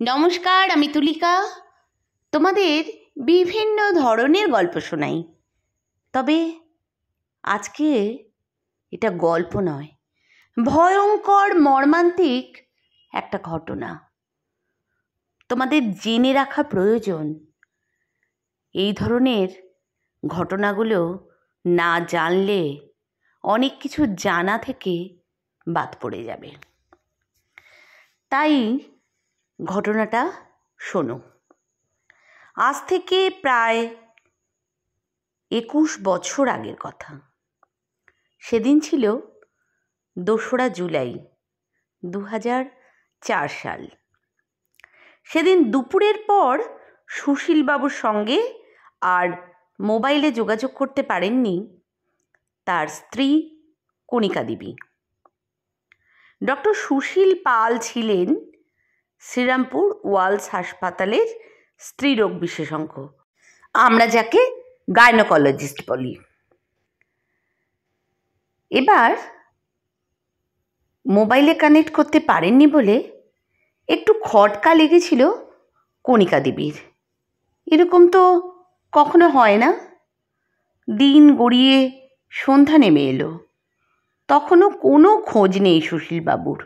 নমস্কার, আমি তুলিকা। তোমাদের বিভিন্ন ধরনের গল্প শোনাই। তবে আজকে এটা গল্প নয়, ভয়ঙ্কর মর্মান্তিক একটা ঘটনা তোমাদের জেনে রাখা প্রয়োজন। এই ধরনের ঘটনাগুলো না জানলে অনেক কিছু জানা থেকে বাদ পড়ে যাবে। তাই ঘটনাটা শোনো। আজ থেকে প্রায় 21 বছর আগের কথা। সেদিন ছিল 2রা জুলাই 2004 সাল। সেদিন দুপুরের পর সুশীলবাবুর সঙ্গে আর মোবাইলে যোগাযোগ করতে পারেননি তার স্ত্রী কণিকা দেবী। ডক্টর সুশীল পাল ছিলেন শ্রীরামপুর ওয়ালস হাসপাতালের স্ত্রীরোগ বিশেষজ্ঞ, আমরা যাকে গাইনোকোলজিস্ট বলি। এবার মোবাইলে কানেক্ট করতে পারেননি বলে একটু খটকা লেগেছিল কণিকা দেবীর। এরকম তো কখনো হয় না। দিন গড়িয়ে সন্ধ্যা নেমে এলো, তখনও কোনো খোঁজ নেই সুশীলবাবুর।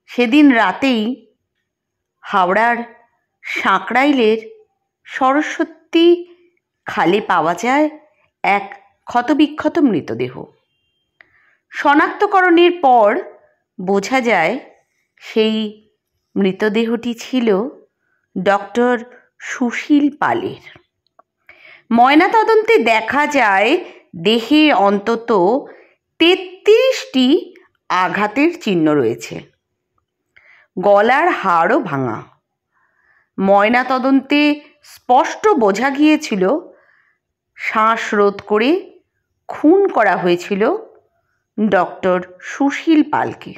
সেদিন রাতেই হাওড়ার সাঁকরাইলের সরস্বতী খালে পাওয়া যায় এক ক্ষতবিক্ষত মৃতদেহ। শনাক্তকরণের পর বোঝা যায় সেই মৃতদেহটি ছিল ডক্টর সুশীল পালের। ময়নাতদন্তে দেখা যায় দেহে অন্তত 33টি আঘাতের চিহ্ন রয়েছে। গলার হাড়ও ভাঙা। ময়নাতদন্তে স্পষ্ট বোঝা গিয়েছিল শ্বাসরোধ করে খুন করা হয়েছিল ডক্টর সুশীল পালকে।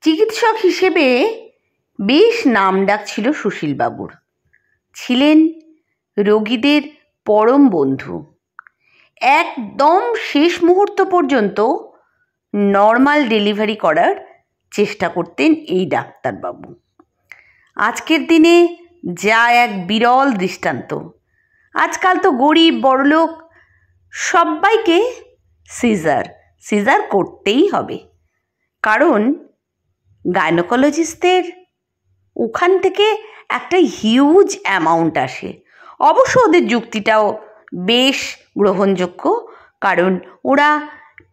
চিকিৎসক হিসেবে বেশ নামডাক ছিল সুশীলবাবুর। ছিলেন রোগীদের পরম বন্ধু। একদম শেষ মুহূর্ত পর্যন্ত নর্মাল ডেলিভারি করার চেষ্টা করতেন এই ডাক্তারবাবু। আজকের দিনে যা এক বিরল দৃষ্টান্ত। আজকাল তো গরিব বড়লোক সবাইকে সিজার করতেই হবে, কারণ গাইনোকোলজিস্টদের ওখান থেকে একটা হিউজ অ্যামাউন্ট আসে। অবশ্য ওদের যুক্তিটাও বেশ গ্রহণযোগ্য, কারণ ওরা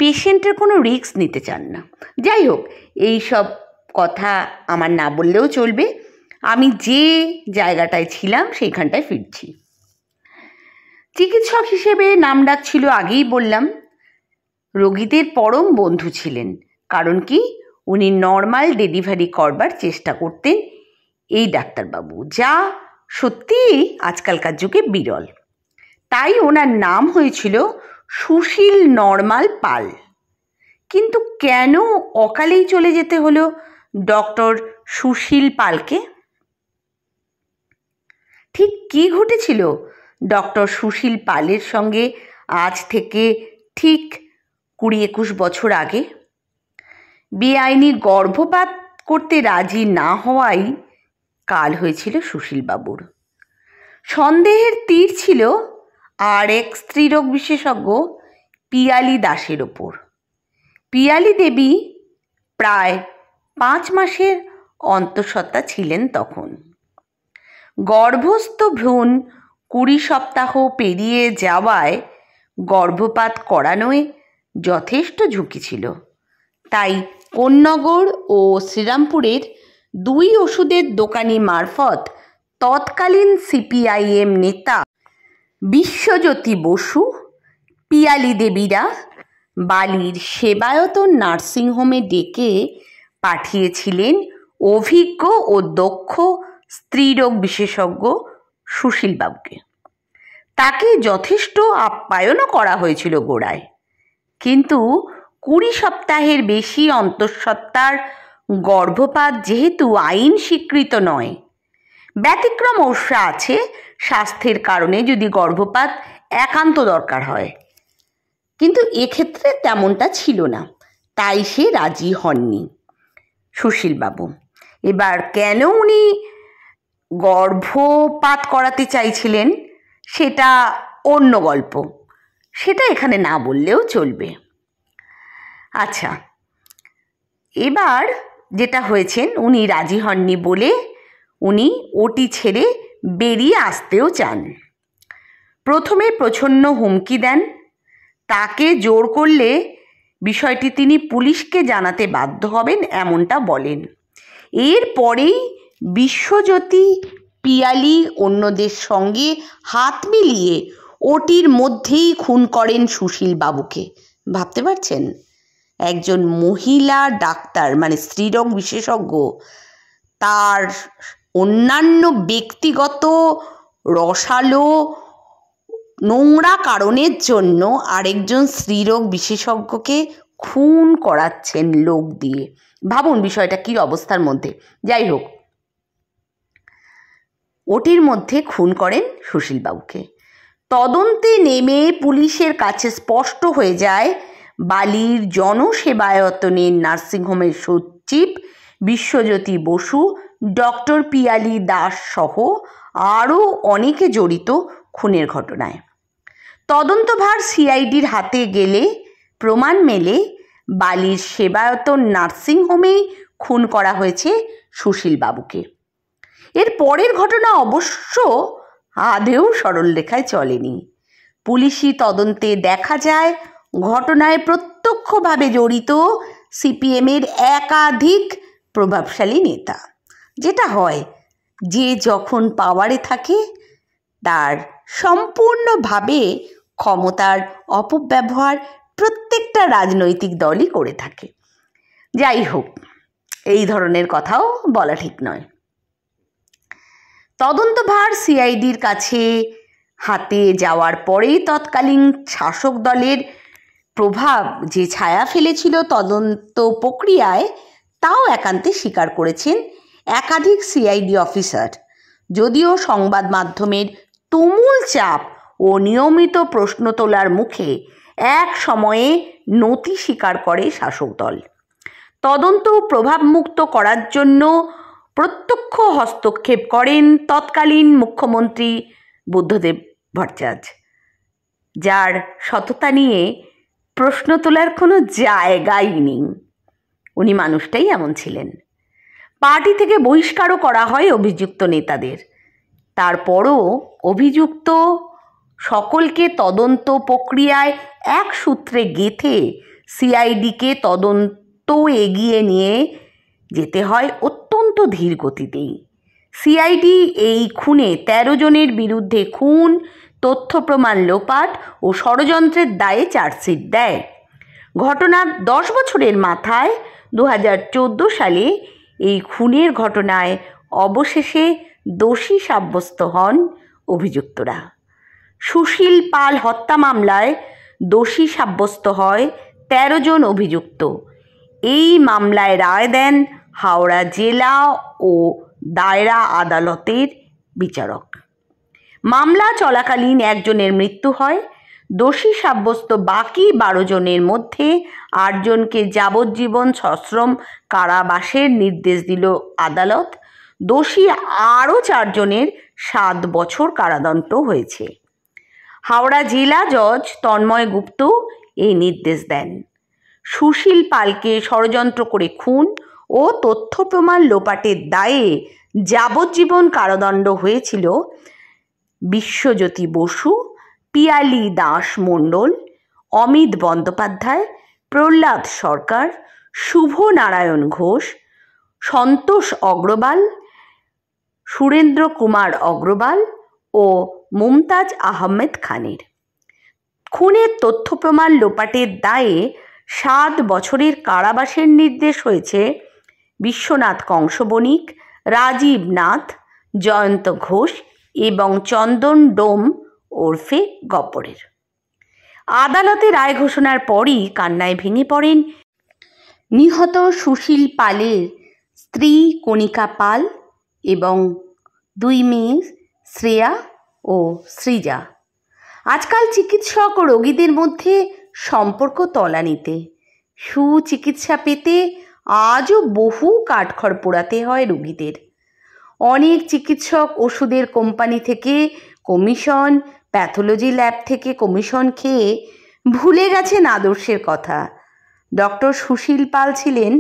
পেশেন্টের কোনো রিস্ক নিতে চান না। যাই হোক, এই সব কথা আমার না বললেও চলবে। আমি যে জায়গাটায় ছিলাম সেইখানটায় ফিরছি। চিকিৎসক হিসেবে নামডাক ছিল, আগেই বললাম। রোগীদের পরম বন্ধু ছিলেন, কারণ কি উনি নর্মাল ডেলিভারি করবার চেষ্টা করতেন এই ডাক্তারবাবু, যা সত্যিই আজকালকার যুগে বিরল। তাই ওনার নাম হয়েছিল সুশীল নর্মাল পাল। কিন্তু কেন অকালেই চলে যেতে হলো ডক্টর সুশীল পালকে? ঠিক কী ঘটেছিল ডক্টর সুশীল পালের সঙ্গে আজ থেকে ঠিক 20-21 বছর আগে? বেআইনি গর্ভপাত করতে রাজি না হওয়াই কাল হয়েছিল সুশীলবাবুর। সন্দেহের তীর ছিল আর এক স্ত্রীরোগ বিশেষজ্ঞ পিয়ালি দাসের ওপর। পিয়ালি দেবী প্রায় 5 মাসের অন্তঃসত্ত্বা ছিলেন তখন। গর্ভস্থ ভ্রূণ 20 সপ্তাহ পেরিয়ে যাওয়ায় গর্ভপাত করানোয় যথেষ্ট ঝুঁকি ছিল। তাই কোন্নগর ও শ্রীরামপুরের 2 ওষুধের দোকানি মারফত তৎকালীন সিপিআইএম নেতা বিশ্বজ্যোতি বসু, পিয়ালি দেবীরা বালির সেবায়তন নার্সিংহোমে ডেকে পাঠিয়েছিলেন অভিজ্ঞ ও দক্ষ স্ত্রীরোগ বিশেষজ্ঞ সুশীলবাবুকে। তাকে যথেষ্ট আপ্যায়নও করা হয়েছিল গোড়ায়, কিন্তু 20 সপ্তাহের বেশি অন্তঃসত্ত্বার গর্ভপাত যেহেতু আইন স্বীকৃত নয়, ব্যতিক্রম অবশ্য আছে স্বাস্থ্যের কারণে যদি গর্ভপাত একান্ত দরকার হয়, কিন্তু এক্ষেত্রে তেমনটা ছিল না। তাই সে রাজি হননি সুশীলবাবু। এবার কেন উনি গর্ভপাত করাতে চাইছিলেন সেটা অন্য গল্প, সেটা এখানে না বললেও চলবে। আচ্ছা, এবার যেটা হয়েছেন, উনি রাজি হননি বলে উনি ওটি ছেড়ে বেরিয়ে আসতেও চান। প্রথমে প্রচণ্ড হুমকি দেন, তাকে জোর করলে বিষয়টি তিনি পুলিশকে জানাতে বাধ্য হবেন এমনটা বলেন। এরপরেই বিশ্বজ্যোতি পিয়ালি অন্যদের সঙ্গে হাত মিলিয়ে ওটির মধ্যেই খুন করেন সুশীল বাবুকে। ভাবতে পারছেন, একজন মহিলা ডাক্তার, মানে স্ত্রীরোগ বিশেষজ্ঞ, তার অন্যান্য ব্যক্তিগত রসালো নোংরা কারণের জন্য আরেকজন স্ত্রীরোগ বিশেষজ্ঞকে খুন করাচ্ছেন লোক দিয়ে। ভাবুন বিষয়টা কী অবস্থার মধ্যে। যাই হোক, ওটির মধ্যে খুন করেন সুশীলবাবুকে। তদন্তে নেমে পুলিশের কাছে স্পষ্ট হয়ে যায় বালির জনসেবায়তনের নার্সিংহোমের সচিব বিশ্বজ্যোতি বসু, ডক্টর পিয়ালি দাস সহ আরও অনেকে জড়িত খুনের ঘটনায়। তদন্তভার সিআইডির হাতে গেলে প্রমাণ মেলে বালির সেবায়তন নার্সিংহোমেই খুন করা হয়েছে সুশীলবাবুকে। এর পরের ঘটনা অবশ্য আদেও সরলরেখায় চলেনি। পুলিশি তদন্তে দেখা যায় ঘটনায় প্রত্যক্ষভাবে জড়িত সিপিএমের একাধিক প্রভাবশালী নেতা। যেটা হয়, যে যখন পাওয়ারে থাকে তার সম্পূর্ণভাবে ক্ষমতার অপব্যবহার প্রত্যেকটা রাজনৈতিক দলই করে থাকে। যাই হোক, এই ধরনের কথাও বলা ঠিক নয়। তদন্তভার সিআইডির কাছে হাতে যাওয়ার পরেই তৎকালীন শাসক দলের প্রভাব যে ছায়া ফেলেছিল তদন্ত প্রক্রিয়ায়, তাও একান্তে স্বীকার করেছেন একাধিক সিআইডি অফিসার। যদিও সংবাদ মাধ্যমের তুমুল চাপ ও নিয়মিত প্রশ্ন তোলার মুখে এক সময়ে নতি স্বীকার করে শাসক দল। তদন্ত প্রভাবমুক্ত করার জন্য প্রত্যক্ষ হস্তক্ষেপ করেন তৎকালীন মুখ্যমন্ত্রী বুদ্ধদেব ভট্টাচার্য, যার সততা নিয়ে প্রশ্ন তোলার কোনো জায়গাই নেই। উনি মানুষটাই এমন ছিলেন। পার্টি থেকে বহিষ্কারও করা হয় অভিযুক্ত নেতাদের। তারপরও অভিযুক্ত সকলকে তদন্ত প্রক্রিয়ায় এক সূত্রে গেঁথে সিআইডিকে তদন্ত এগিয়ে নিয়ে যেতে হয় অত্যন্ত ধীর গতিতেই। সিআইডি এই খুনে 13 জনের বিরুদ্ধে খুন, তথ্য প্রমাণ লোপাট ও ষড়যন্ত্রের দায়ে চার্জশিট দেয়। ঘটনার 10 বছরের মাথায় 2014 সালে এই খুনের ঘটনায় অবশেষে দোষী সাব্যস্ত হন অভিযুক্তরা। সুশীল পাল হত্যা মামলায় দোষী সাব্যস্ত হয় 13 জন অভিযুক্ত। এই মামলায় রায় দেন হাওড়া জেলা ও দায়রা আদালতের বিচারক। মামলা চলাকালীন একজনের মৃত্যু হয়। দোষী সাব্যস্ত বাকি 12 জনের মধ্যে 8 জনকে যাবজ্জীবন সশ্রম কারাবাসের নির্দেশ দিল আদালত। দোষী আরও 4 জনের 7 বছর কারাদণ্ড হয়েছে। হাওড়া জেলা জজ তন্ময় গুপ্ত এই নির্দেশ দেন। সুশীল পালকে ষড়যন্ত্র করে খুন ও তথ্য প্রমাণ লোপাটের দায়ে যাবজ্জীবন কারাদণ্ড হয়েছিল বিশ্বজ্যোতি বসু, পিয়ালি দাস মণ্ডল, অমিত বন্দ্যোপাধ্যায়, প্রহ্লাদ সরকার, শুভ নারায়ণ ঘোষ, সন্তোষ অগ্রওয়াল, সুরেন্দ্র কুমার অগ্রওয়াল ও মুমতাজ আহমেদ খানের। খুনের তথ্য প্রমাণ লোপাটের দায়ে 7 বছরের কারাবাসের নির্দেশ হয়েছে বিশ্বনাথ কংস বণিক, রাজীব নাথ, জয়ন্ত ঘোষ এবং চন্দন ডোম ওরফে গব্বরের। আদালতে রায় ঘোষণার পরই কান্নায় ভেঙে পড়েন নিহত সুশীল পালের স্ত্রী কণিকা পাল এবং 2 মেয়ে শ্রেয়া ও সৃজা। আজকাল চিকিৎসক ও রোগীদের মধ্যে সম্পর্ক তলানিতে। সুচিকিৎসা পেতে আজও বহু কাঠখড় পোড়াতে হয় রোগীদের। অনেক চিকিৎসক ওষুধের কোম্পানি থেকে কমিশন, প্যাথোলজি ল্যাব থেকে কমিশন খেয়ে ভুলে গেছেন আদর্শের কথা। ডক্টর সুশীল পাল ছিলেন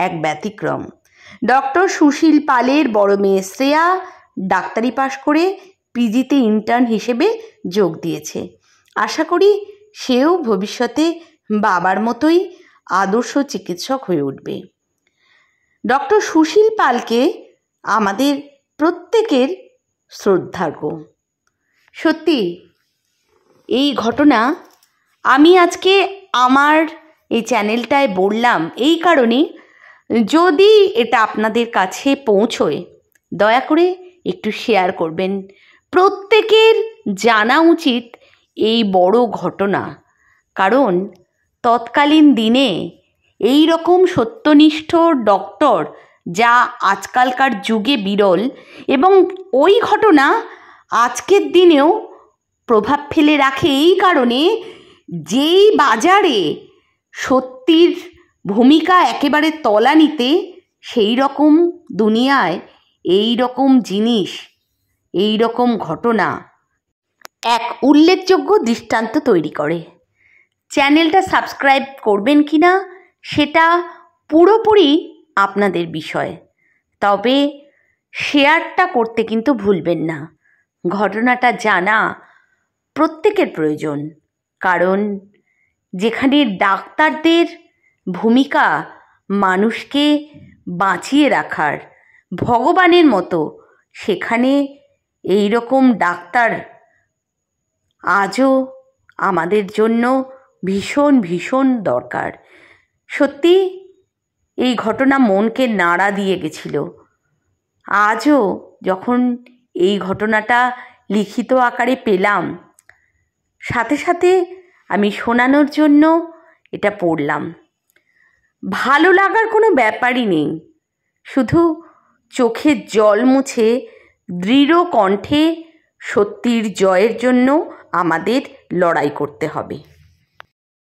এক ব্যতিক্রম। ডক্টর সুশীল পালের বড় মেয়ে শ্রেয়া ডাক্তারি পাশ করে পিজিতে ইন্টার্ন হিসেবে যোগ দিয়েছে। আশা করি সেও ভবিষ্যতে বাবার মতোই আদর্শ চিকিৎসক হয়ে উঠবে। ডক্টর সুশীল পালকে আমাদের প্রত্যেকের শ্রদ্ধার্ঘ। সত্যি এই ঘটনা আমি আজকে আমার এই চ্যানেলটায় বললাম এই কারণে, যদি এটা আপনাদের কাছে পৌঁছয় দয়া করে একটু শেয়ার করবেন। প্রত্যেকের জানা উচিত এই বড় ঘটনা, কারণ তৎকালীন দিনে এই রকম সত্যনিষ্ঠ ডক্টর যা আজকালকার যুগে বিরল, এবং ওই ঘটনা আজকের দিনেও প্রভাব ফেলে রাখে এই কারণে, যেই বাজারে সত্যির ভূমিকা একেবারে তলানিতে, সেই রকম দুনিয়ায় এই রকম জিনিস, এই রকম ঘটনা এক উল্লেখযোগ্য দৃষ্টান্ত তৈরি করে। চ্যানেলটা সাবস্ক্রাইব করবেন কি না সেটা পুরোপুরি আপনাদের বিষয়, তবে শেয়ারটা করতে কিন্তু ভুলবেন না। ঘটনাটা জানা প্রত্যেকের প্রয়োজন, কারণ যেখানে ডাক্তারদের ভূমিকা মানুষকে বাঁচিয়ে রাখার ভগবানের মতো, সেখানে এই রকম ডাক্তার আজও আমাদের জন্য ভীষণ ভীষণ দরকার। সত্যি এই ঘটনা মনকে নাড়া দিয়ে গেছিল। আজও যখন এই ঘটনাটা লিখিত আকারে পেলাম, সাথে সাথে আমি শোনানোর জন্য এটা পড়লাম। ভালো লাগার কোনো ব্যাপারই নেই, শুধু চোখের জল মুছে দৃঢ় কণ্ঠে সত্যির জয়ের জন্য আমাদের লড়াই করতে হবে।